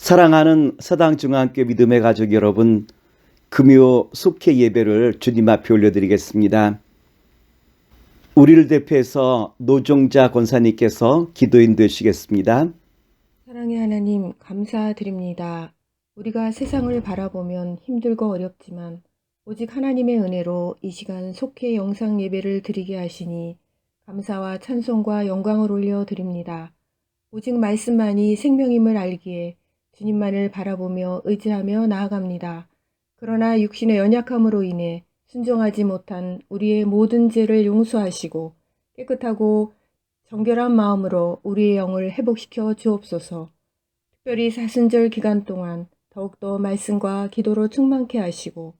사랑하는 서당중앙교 믿음의 가족 여러분, 금요 속회 예배를 주님 앞에 올려드리겠습니다. 우리를 대표해서 노종자 권사님께서 기도인 되시겠습니다. 사랑의 하나님, 감사드립니다. 우리가 세상을 바라보면 힘들고 어렵지만 오직 하나님의 은혜로 이 시간 속회 영상 예배를 드리게 하시니 감사와 찬송과 영광을 올려드립니다. 오직 말씀만이 생명임을 알기에 주님만을 바라보며 의지하며 나아갑니다. 그러나 육신의 연약함으로 인해 순종하지 못한 우리의 모든 죄를 용서하시고 깨끗하고 정결한 마음으로 우리의 영을 회복시켜 주옵소서. 특별히 사순절 기간 동안 더욱더 말씀과 기도로 충만케 하시고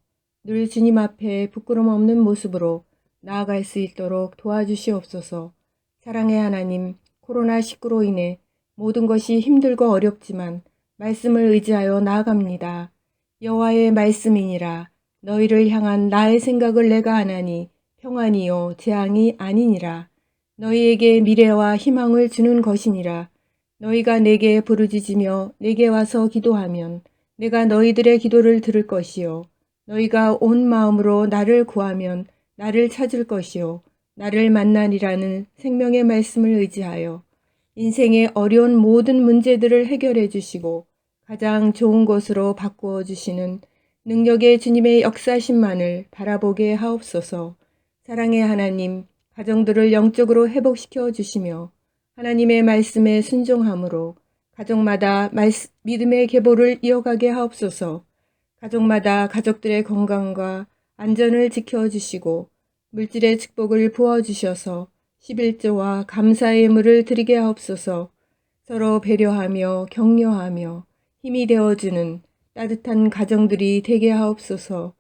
늘 주님 앞에 부끄럼 없는 모습으로 나아갈 수 있도록 도와주시옵소서. 사랑의 하나님, 코로나19로 인해 모든 것이 힘들고 어렵지만 말씀을 의지하여 나아갑니다. 여호와의 말씀이니라. 너희를 향한 나의 생각을 내가 아나니 평안이요 재앙이 아니니라. 너희에게 미래와 희망을 주는 것이니라. 너희가 내게 부르짖으며 내게 와서 기도하면 내가 너희들의 기도를 들을 것이요. 너희가 온 마음으로 나를 구하면 나를 찾을 것이요. 나를 만나리라는 생명의 말씀을 의지하여 인생의 어려운 모든 문제들을 해결해 주시고 가장 좋은 것으로 바꾸어 주시는 능력의 주님의 역사심만을 바라보게 하옵소서. 사랑의 하나님, 가정들을 영적으로 회복시켜 주시며 하나님의 말씀에 순종함으로 가정마다 믿음의 계보를 이어가게 하옵소서. 가족마다 가족들의 건강과 안전을 지켜주시고 물질의 축복을 부어주셔서 11조와 감사의 예물을 드리게 하옵소서. 서로 배려하며 격려하며 힘이 되어주는 따뜻한 가정들이 되게 하옵소서.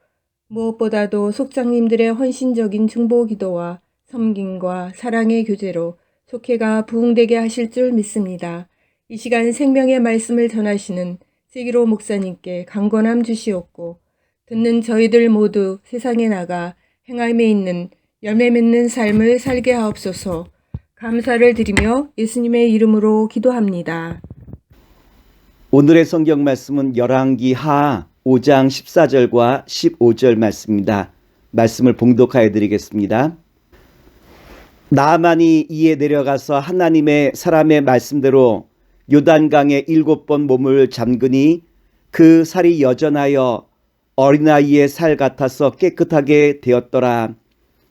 무엇보다도 속장님들의 헌신적인 중보기도와 섬김과 사랑의 교제로 속회가 부흥되게 하실 줄 믿습니다. 이 시간 생명의 말씀을 전하시는 세기로 목사님께 강건함 주시옵고 듣는 저희들 모두 세상에 나가 행함에 있는 열매 맺는 삶을 살게 하옵소서. 감사를 드리며 예수님의 이름으로 기도합니다. 오늘의 성경 말씀은 열왕기 하 5장 14절과 15절 말씀입니다. 말씀을 봉독하여 드리겠습니다. 나아만이 이에 내려가서 하나님의 사람의 말씀대로 요단강에 7번 몸을 잠그니 그 살이 여전하여 어린아이의 살 같아서 깨끗하게 되었더라.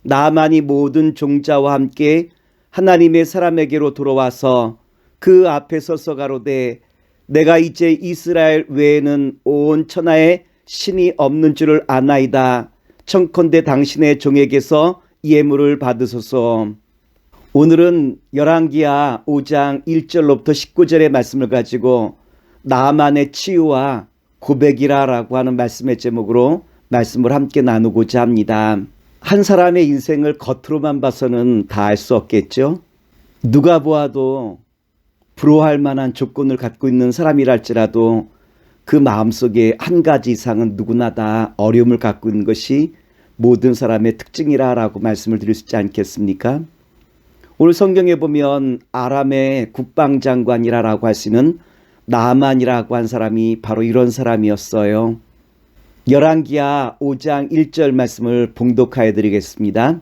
나아만이 모든 종자와 함께 하나님의 사람에게로 돌아와서 그 앞에 서서 가로되 내가 이제 이스라엘 외에는 온 천하에 신이 없는 줄을 아나이다. 청컨대 당신의 종에게서 예물을 받으소서. 오늘은 열왕기하 5장 1절로부터 19절의 말씀을 가지고 나아만의 치유와 고백이라고 하는 말씀의 제목으로 말씀을 함께 나누고자 합니다. 한 사람의 인생을 겉으로만 봐서는 다 알 수 없겠죠. 누가 보아도 부러워할 만한 조건을 갖고 있는 사람이랄지라도 그 마음속에 한 가지 이상은 누구나 다 어려움을 갖고 있는 것이 모든 사람의 특징이라고 말씀을 드릴 수 있지 않겠습니까? 오늘 성경에 보면 아람의 국방장관이라고 하시는 나아만이라고 한 사람이 바로 이런 사람이었어요. 열왕기하 5장 1절 말씀을 봉독하여 드리겠습니다.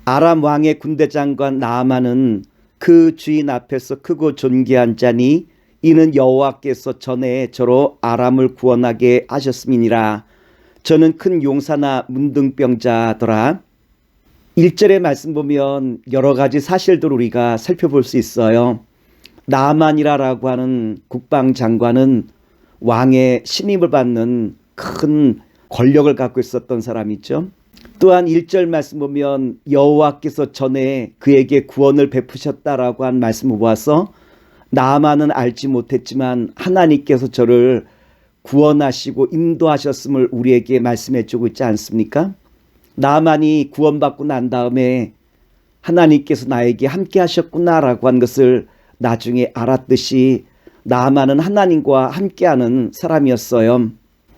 아람 왕의 군대장관 나아만은 그 주인 앞에서 크고 존귀한 자니 이는 여호와께서 전에 저로 아람을 구원하게 하셨음이니라. 저는 큰 용사나 문둥병자더라. 1절의 말씀 보면 여러 가지 사실들을 우리가 살펴볼 수 있어요. 나아만이라고 하는 국방장관은 왕의 신임을 받는 큰 권력을 갖고 있었던 사람이죠. 또한 1절 말씀 보면 여호와께서 전에 그에게 구원을 베푸셨다라고 한 말씀을 보아서 나아만은 알지 못했지만 하나님께서 저를 구원하시고 인도하셨음을 우리에게 말씀해 주고 있지 않습니까? 나아만이 구원받고 난 다음에 하나님께서 나에게 함께 하셨구나라고 한 것을 나중에 알았듯이 나아만은 하나님과 함께하는 사람이었어요.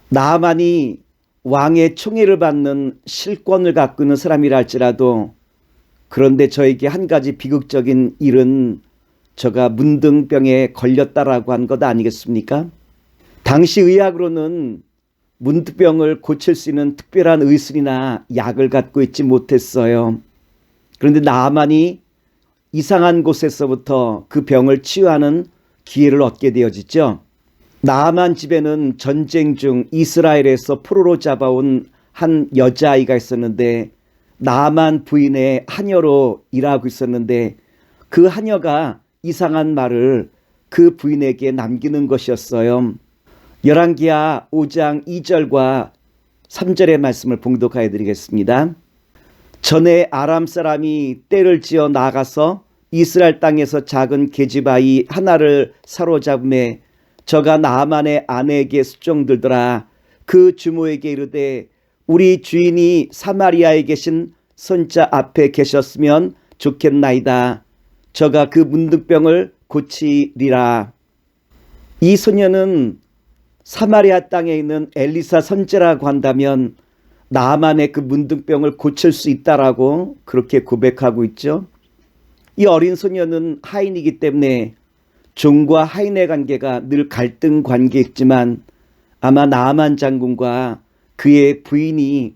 나아만이 왕의 총애를 받는 실권을 갖고 있는 사람이라 할지라도 그런데 저에게 한 가지 비극적인 일은 저가 문둥병에 걸렸다라고 한 것 아니겠습니까? 당시 의학으로는 문득병을 고칠 수 있는 특별한 의술이나 약을 갖고 있지 못했어요. 그런데 나아만이 이상한 곳에서부터 그 병을 치유하는 기회를 얻게 되어지죠. 나아만 집에는 전쟁 중 이스라엘에서 포로로 잡아온 한 여자아이가 있었는데, 나아만 부인의 하녀로 일하고 있었는데, 그 하녀가 이상한 말을 그 부인에게 남기는 것이었어요. 열왕기하 5장 2절과 3절의 말씀을 봉독하여 드리겠습니다. 전에 아람 사람이 떼를 지어 나가서 이스라엘 땅에서 작은 계집아이 하나를 사로잡음에 저가 나아만의 아내에게 수종들더라. 그 주모에게 이르되 우리 주인이 사마리아에 계신 선자 앞에 계셨으면 좋겠나이다. 저가 그 문득병을 고치리라. 이 소녀는 사마리아 땅에 있는 엘리사 선지라고 한다면 나아만의 그 문둥병을 고칠 수 있다라고 그렇게 고백하고 있죠. 이 어린 소녀는 하인이기 때문에 종과 하인의 관계가 늘 갈등 관계였지만, 아마 나아만 장군과 그의 부인이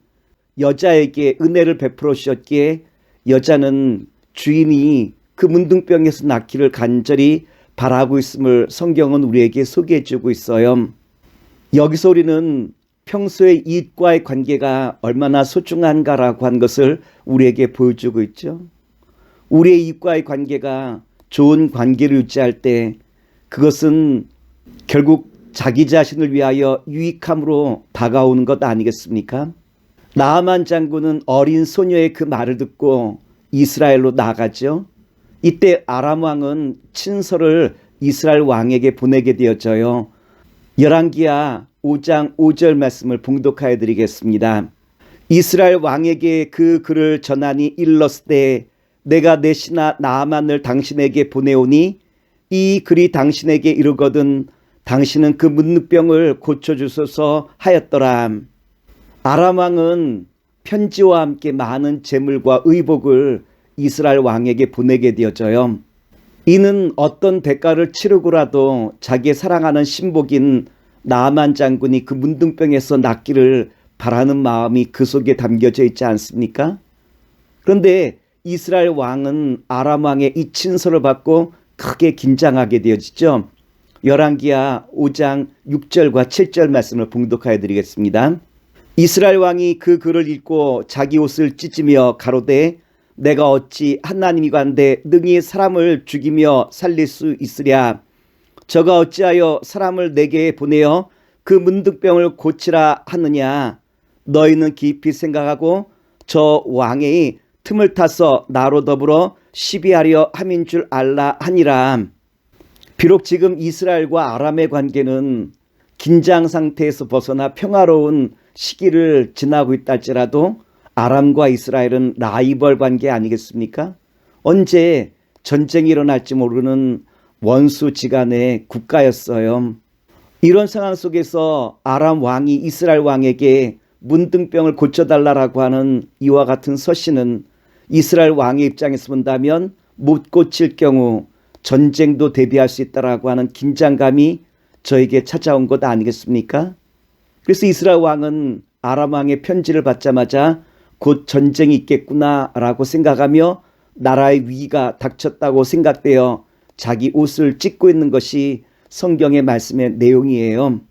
여자에게 은혜를 베풀어 주셨기에 여자는 주인이 그 문둥병에서 낫기를 간절히 바라고 있음을 성경은 우리에게 소개해 주고 있어요. 여기서 우리는 평소에 이웃과의 관계가 얼마나 소중한가라고 한 것을 우리에게 보여주고 있죠. 우리의 이웃과의 관계가 좋은 관계를 유지할 때 그것은 결국 자기 자신을 위하여 유익함으로 다가오는 것 아니겠습니까? 나아만 장군은 어린 소녀의 그 말을 듣고 이스라엘로 나가죠. 이때 아람 왕은 친서를 이스라엘 왕에게 보내게 되어져요. 열왕기하 5장 5절 말씀을 봉독하여 드리겠습니다. 이스라엘 왕에게 그 글을 전하니 일렀을 때 내가 내 신하 나아만을 당신에게 보내오니 이 글이 당신에게 이르거든 당신은 그 문득병을 고쳐주소서 하였더라. 아람 왕은 편지와 함께 많은 재물과 의복을 이스라엘 왕에게 보내게 되어져요. 이는 어떤 대가를 치르고라도 자기의 사랑하는 신복인 나아만 장군이 그 문둥병에서 낫기를 바라는 마음이 그 속에 담겨져 있지 않습니까? 그런데 이스라엘 왕은 아람 왕의 이 친서를 받고 크게 긴장하게 되어지죠. 열왕기하 5장 6절과 7절 말씀을 봉독하여 드리겠습니다. 이스라엘 왕이 그 글을 읽고 자기 옷을 찢으며 가로되 내가 어찌 하나님이간데 능히 사람을 죽이며 살릴 수 있으랴. 저가 어찌하여 사람을 내게 보내어 그 문득병을 고치라 하느냐. 너희는 깊이 생각하고 저 왕의 틈을 타서 나로 더불어 시비하려 함인 줄 알라 하니라. 비록 지금 이스라엘과 아람의 관계는 긴장 상태에서 벗어나 평화로운 시기를 지나고 있다 할지라도 아람과 이스라엘은 라이벌 관계 아니겠습니까? 언제 전쟁이 일어날지 모르는 원수지간의 국가였어요. 이런 상황 속에서 아람 왕이 이스라엘 왕에게 문둥병을 고쳐달라고 하는 이와 같은 서신은 이스라엘 왕의 입장에서 본다면 못 고칠 경우 전쟁도 대비할 수 있다라고 하는 긴장감이 저에게 찾아온 것 아니겠습니까? 그래서 이스라엘 왕은 아람 왕의 편지를 받자마자 곧 전쟁이 있겠구나라고 생각하며 나라의 위기가 닥쳤다고 생각되어 자기 옷을 찢고 있는 것이 성경의 말씀의 내용이에요.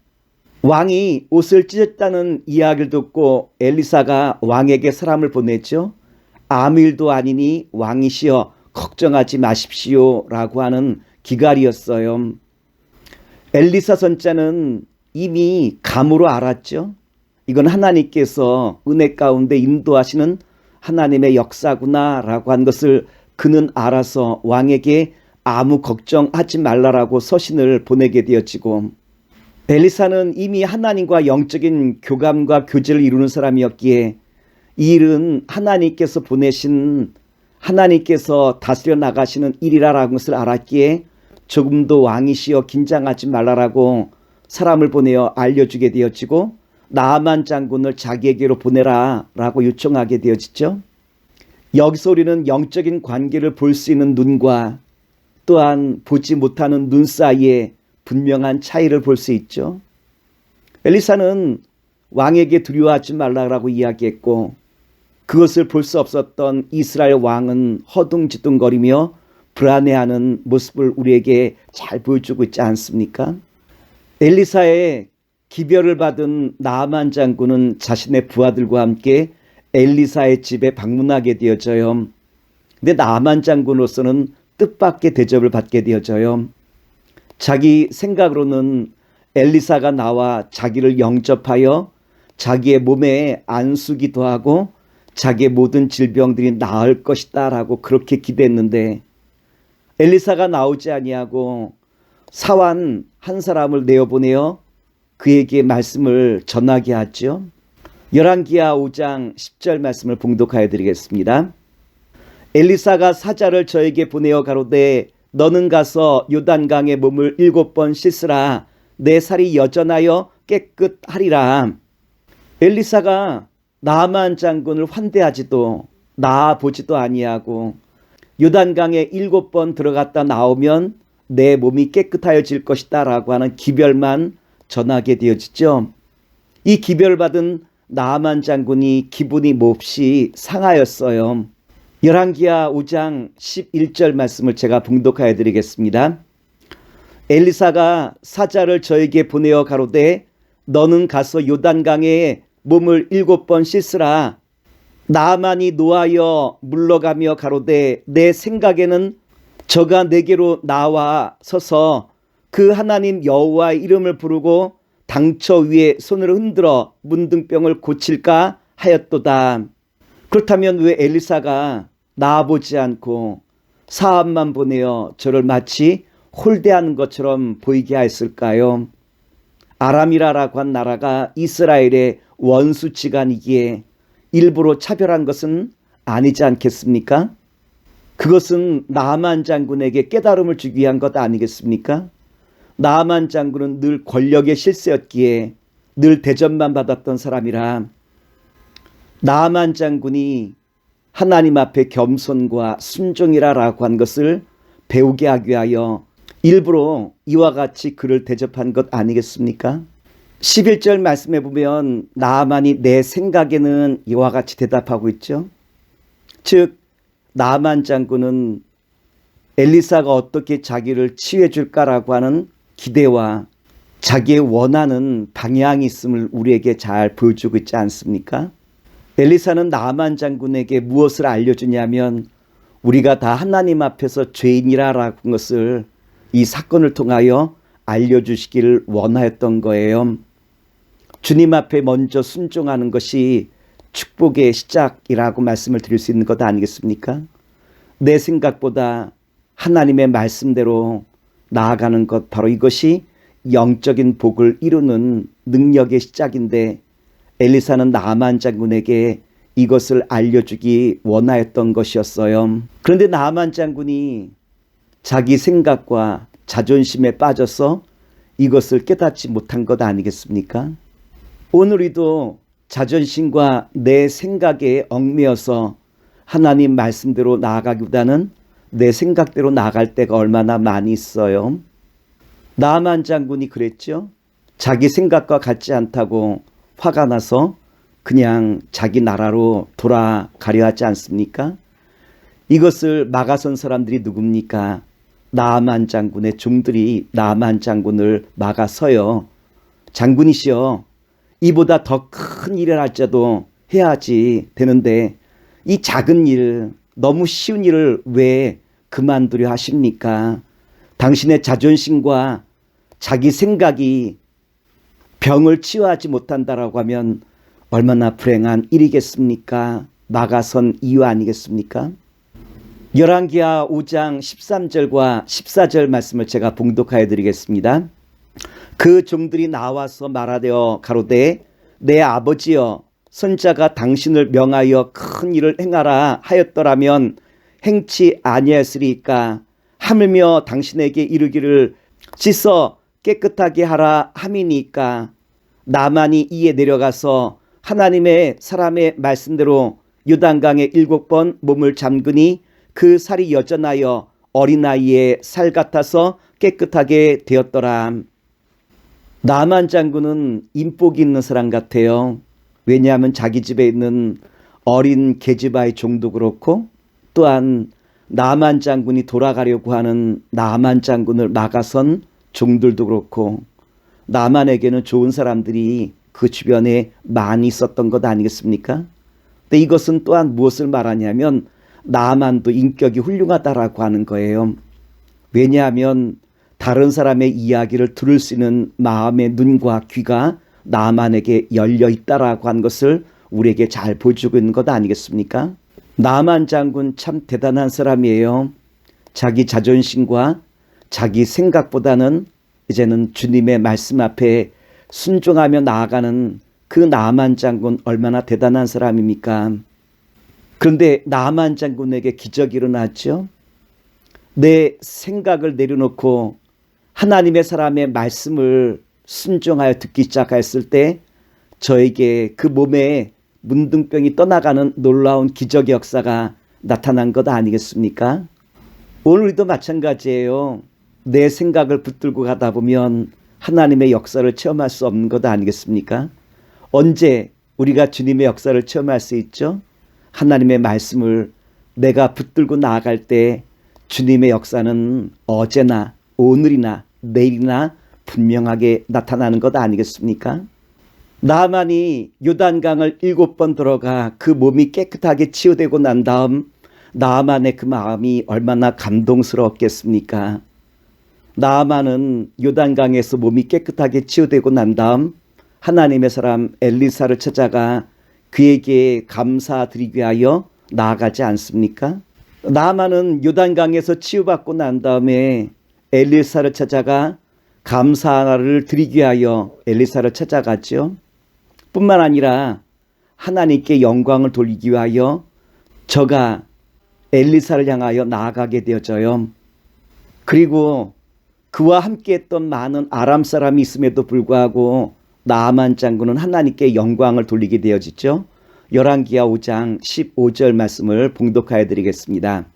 왕이 옷을 찢었다는 이야기를 듣고 엘리사가 왕에게 사람을 보냈죠. 아무 일도 아니니 왕이시여 걱정하지 마십시오 라고 하는 기갈이었어요. 엘리사 선자는 이미 감으로 알았죠. 이건 하나님께서 은혜 가운데 인도하시는 하나님의 역사구나 라고 한 것을 그는 알아서 왕에게 아무 걱정하지 말라라고 서신을 보내게 되어지고, 엘리사는 이미 하나님과 영적인 교감과 교제를 이루는 사람이었기에 이 일은 하나님께서 보내신, 하나님께서 다스려 나가시는 일이라는 것을 알았기에 조금도 왕이시여 긴장하지 말라라고 사람을 보내어 알려주게 되어지고 나아만 장군을 자기에게로 보내라 라고 요청하게 되어지죠. 여기서 우리는 영적인 관계를 볼 수 있는 눈과 또한 보지 못하는 눈 사이에 분명한 차이를 볼 수 있죠. 엘리사는 왕에게 두려워하지 말라고 이야기했고 그것을 볼 수 없었던 이스라엘 왕은 허둥지둥거리며 불안해하는 모습을 우리에게 잘 보여주고 있지 않습니까? 엘리사의 기별을 받은 나아만 장군은 자신의 부하들과 함께 엘리사의 집에 방문하게 되어져요. 근데 나아만 장군으로서는 뜻밖의 대접을 받게 되어져요. 자기 생각으로는 엘리사가 나와 자기를 영접하여 자기의 몸에 안수기도 하고 자기의 모든 질병들이 나을 것이다 라고 그렇게 기대했는데 엘리사가 나오지 아니하고 사환 한 사람을 내어보내어 그에게 말씀을 전하게 하죠. 열왕기하 5장 10절 말씀을 봉독하여 드리겠습니다. 엘리사가 사자를 저에게 보내어 가로되 너는 가서 요단강에 몸을 7번 씻으라. 내 살이 여전하여 깨끗하리라. 엘리사가 나아만 장군을 환대하지도 나아보지도 아니하고 요단강에 7번 들어갔다 나오면 내 몸이 깨끗하여질 것이다 라고 하는 기별만 전하게 되어지죠. 이 기별받은 나아만 장군이 기분이 몹시 상하였어요. 열왕기하 5장 11절 말씀을 제가 봉독하여 드리겠습니다. 엘리사가 사자를 저에게 보내어 가로되 너는 가서 요단강에 몸을 7번 씻으라. 나아만이 노하여 물러가며 가로되 내 생각에는 저가 내게로 나와 서서 그 하나님 여호와의 이름을 부르고 당처 위에 손을 흔들어 문둥병을 고칠까 하였도다. 그렇다면 왜 엘리사가 나아보지 않고 사함만 보내어 저를 마치 홀대하는 것처럼 보이게 하였을까요? 아람이라고 한 나라가 이스라엘의 원수지간이기에 일부러 차별한 것은 아니지 않겠습니까? 그것은 나아만 장군에게 깨달음을 주기 위한 것 아니겠습니까? 나아만 장군은 늘 권력의 실세였기에 늘 대접만 받았던 사람이라 나아만 장군이 하나님 앞에 겸손과 순종이라고 한 것을 배우게 하기 위하여 일부러 이와 같이 그를 대접한 것 아니겠습니까? 11절 말씀에 보면 나아만이 내 생각에는 이와 같이 대답하고 있죠. 즉 나아만 장군은 엘리사가 어떻게 자기를 치유해 줄까라고 하는 기대와 자기의 원하는 방향이 있음을 우리에게 잘 보여주고 있지 않습니까? 엘리사는 나아만 장군에게 무엇을 알려주냐면 우리가 다 하나님 앞에서 죄인이라는 것을 이 사건을 통하여 알려주시기를 원하였던 거예요. 주님 앞에 먼저 순종하는 것이 축복의 시작이라고 말씀을 드릴 수 있는 것 아니겠습니까? 내 생각보다 하나님의 말씀대로 나아가는 것, 바로 이것이 영적인 복을 이루는 능력의 시작인데 엘리사는 나아만 장군에게 이것을 알려주기 원하였던 것이었어요. 그런데 나아만 장군이 자기 생각과 자존심에 빠져서 이것을 깨닫지 못한 것 아니겠습니까? 오늘 우리도 자존심과 내 생각에 얽매여서 하나님 말씀대로 나아가기보다는 내 생각대로 나아갈 때가 얼마나 많이 있어요. 나아만 장군이 그랬죠. 자기 생각과 같지 않다고 화가 나서 그냥 자기 나라로 돌아가려 하지 않습니까? 이것을 막아선 사람들이 누굽니까? 나아만 장군의 종들이 나아만 장군을 막아서요. 장군이시여, 이보다 더 큰 일을 할지라도 해야지 되는데 이 작은 일, 너무 쉬운 일을 왜 그만두려 하십니까? 당신의 자존심과 자기 생각이 병을 치유하지 못한다라고 하면 얼마나 불행한 일이겠습니까? 막아선 이유 아니겠습니까? 열왕기하 5장 13절과 14절 말씀을 제가 봉독하여 드리겠습니다. 그 종들이 나와서 말하되어 가로되 내 아버지여, 선자가 당신을 명하여 큰 일을 행하라 하였더라면 행치 아니하였으리까? 하물며 당신에게 이르기를 씻어 깨끗하게 하라 함이니까? 나만이 이에 내려가서 하나님의 사람의 말씀대로 요단강에 7번 몸을 잠그니 그 살이 여전하여 어린아이의 살 같아서 깨끗하게 되었더라. 나만 장군은 인복이 있는 사람 같아요. 왜냐하면 자기 집에 있는 어린 계집아이 종도 그렇고 또한 나만 장군이 돌아가려고 하는 나만 장군을 막아선 종들도 그렇고 나만에게는 좋은 사람들이 그 주변에 많이 있었던 것 아니겠습니까? 근데 이것은 또한 무엇을 말하냐면 나만도 인격이 훌륭하다라고 하는 거예요. 왜냐하면 다른 사람의 이야기를 들을 수 있는 마음의 눈과 귀가 나만에게 열려 있다라고 하는 것을 우리에게 잘 보여주고 있는 것 아니겠습니까? 나만 장군 참 대단한 사람이에요. 자기 자존심과 자기 생각보다는 이제는 주님의 말씀 앞에 순종하며 나아가는 그 나만 장군 얼마나 대단한 사람입니까? 그런데 나만 장군에게 기적이 일어났죠. 내 생각을 내려놓고 하나님의 사람의 말씀을 순종하여 듣기 시작했을 때 저에게 그 몸에 문둥병이 떠나가는 놀라운 기적의 역사가 나타난 것 아니겠습니까? 오늘 우리도 마찬가지예요. 내 생각을 붙들고 가다 보면 하나님의 역사를 체험할 수 없는 것 아니겠습니까? 언제 우리가 주님의 역사를 체험할 수 있죠? 하나님의 말씀을 내가 붙들고 나아갈 때 주님의 역사는 어제나 오늘이나 내일이나 분명하게 나타나는 것 아니겠습니까? 나만이 요단강을 7번 들어가 그 몸이 깨끗하게 치유되고 난 다음 나만의 그 마음이 얼마나 감동스러웠겠습니까? 나만은 요단강에서 몸이 깨끗하게 치유되고 난 다음 하나님의 사람 엘리사를 찾아가 그에게 감사드리기 위하여 나아가지 않습니까? 나만은 요단강에서 치유받고 난 다음에 엘리사를 찾아가 감사를 드리기 위하여 엘리사를 찾아갔죠. 뿐만 아니라 하나님께 영광을 돌리기 위하여 저가 엘리사를 향하여 나아가게 되어져요. 그리고 그와 함께했던 많은 아람 사람이 있음에도 불구하고 나아만 장군은 하나님께 영광을 돌리게 되어지죠. 열왕기하 5장 15절 말씀을 봉독하여 드리겠습니다.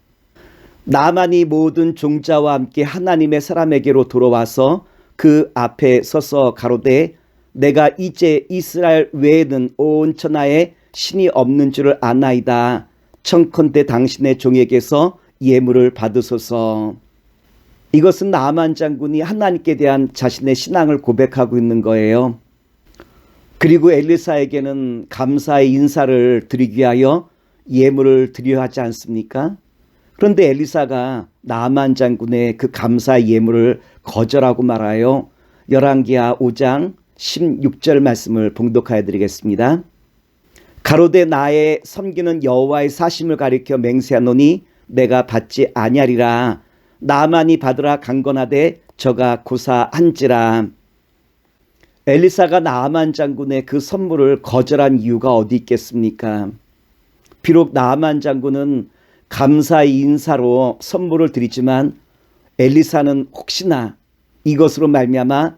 나만이 모든 종자와 함께 하나님의 사람에게로 돌아와서 그 앞에 서서 가로되 내가 이제 이스라엘 외에는 온 천하에 신이 없는 줄을 아나이다. 청컨대 당신의 종에게서 예물을 받으소서. 이것은 나아만 장군이 하나님께 대한 자신의 신앙을 고백하고 있는 거예요. 그리고 엘리사에게는 감사의 인사를 드리기 위하여 예물을 드려야 하지 않습니까? 그런데 엘리사가 나아만 장군의 그 감사의 예물을 거절하고 말아요. 열왕기하 5장 16절 말씀을 봉독하여 드리겠습니다. 가로되 나의 섬기는 여호와의 사심을 가리켜 맹세하노니 내가 받지 아니하리라. 나만이 받으라 강건하되 저가 고사한지라. 엘리사가 나아만 장군의 그 선물을 거절한 이유가 어디 있겠습니까? 비록 나아만 장군은 감사의 인사로 선물을 드리지만 엘리사는 혹시나 이것으로 말미암아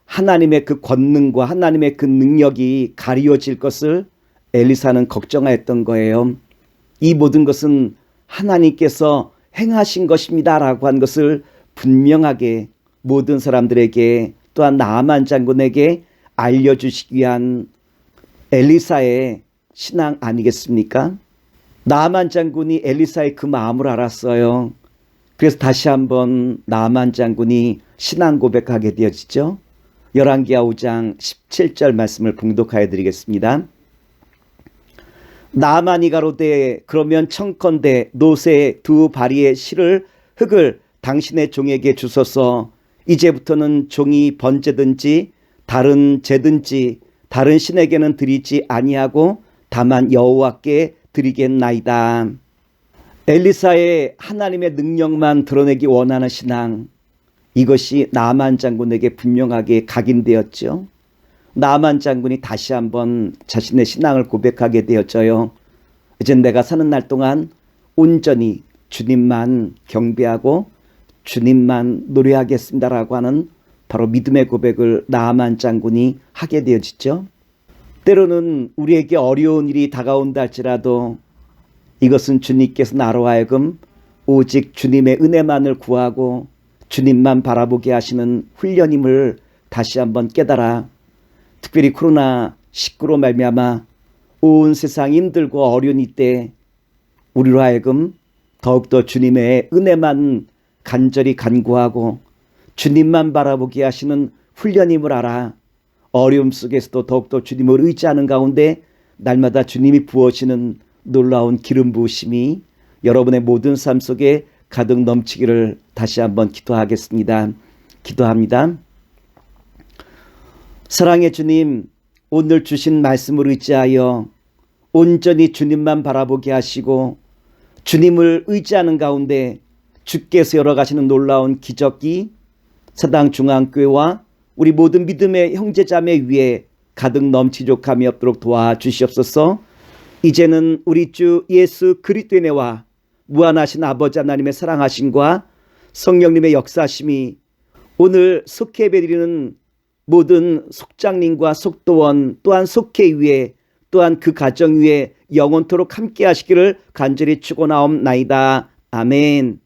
하나님의 그 권능과 하나님의 그 능력이 가리워질 것을 엘리사는 걱정하였던 거예요. 이 모든 것은 하나님께서 행하신 것입니다 라고 한 것을 분명하게 모든 사람들에게 또한 나아만 장군에게 알려주시기 위한 엘리사의 신앙 아니겠습니까? 나아만 장군이 엘리사의 그 마음을 알았어요. 그래서 다시 한번 나아만 장군이 신앙 고백하게 되어지죠. 열왕기하 5장 17절 말씀을 봉독하여 드리겠습니다. 나아만이 가로되 그러면 청컨대 노새 두 바리의 흙을 당신의 종에게 주소서. 이제부터는 종이 번제든지 다른 제든지 다른 신에게는 드리지 아니하고 다만 여호와께 드리겠나이다. 엘리사의 하나님의 능력만 드러내기 원하는 신앙, 이것이 나아만 장군에게 분명하게 각인되었죠. 나아만 장군이 다시 한번 자신의 신앙을 고백하게 되었죠. 이제 내가 사는 날 동안 온전히 주님만 경배하고 주님만 노래하겠습니다라고 하는 바로 믿음의 고백을 나아만 장군이 하게 되어지죠. 때로는 우리에게 어려운 일이 다가온다 할지라도 이것은 주님께서 나로 하여금 오직 주님의 은혜만을 구하고 주님만 바라보게 하시는 훈련임을 다시 한번 깨달아 특별히 코로나19로 말미암아 온 세상이 힘들고 어려운 이때 우리로 하여금 더욱더 주님의 은혜만 간절히 간구하고 주님만 바라보게 하시는 훈련임을 알아 어려움 속에서도 더욱더 주님을 의지하는 가운데 날마다 주님이 부어지는 놀라운 기름 부으심이 여러분의 모든 삶 속에 가득 넘치기를 다시 한번 기도하겠습니다. 기도합니다. 사랑의 주님, 오늘 주신 말씀을 의지하여 온전히 주님만 바라보게 하시고 주님을 의지하는 가운데 주께서 열어가시는 놀라운 기적이 사당중앙교회와 우리 모든 믿음의 형제자매 위에 가득 넘치도록 함이 없도록 도와주시옵소서. 이제는 우리 주 예수 그리스도의 은혜와 무한하신 아버지 하나님의 사랑하심과 성령님의 역사심이 오늘 속회 예배드리는 모든 속장님과 속도원 또한 속회 위에 또한 그 가정 위에 영원토록 함께 하시기를 간절히 축원하옵나이다. 아멘.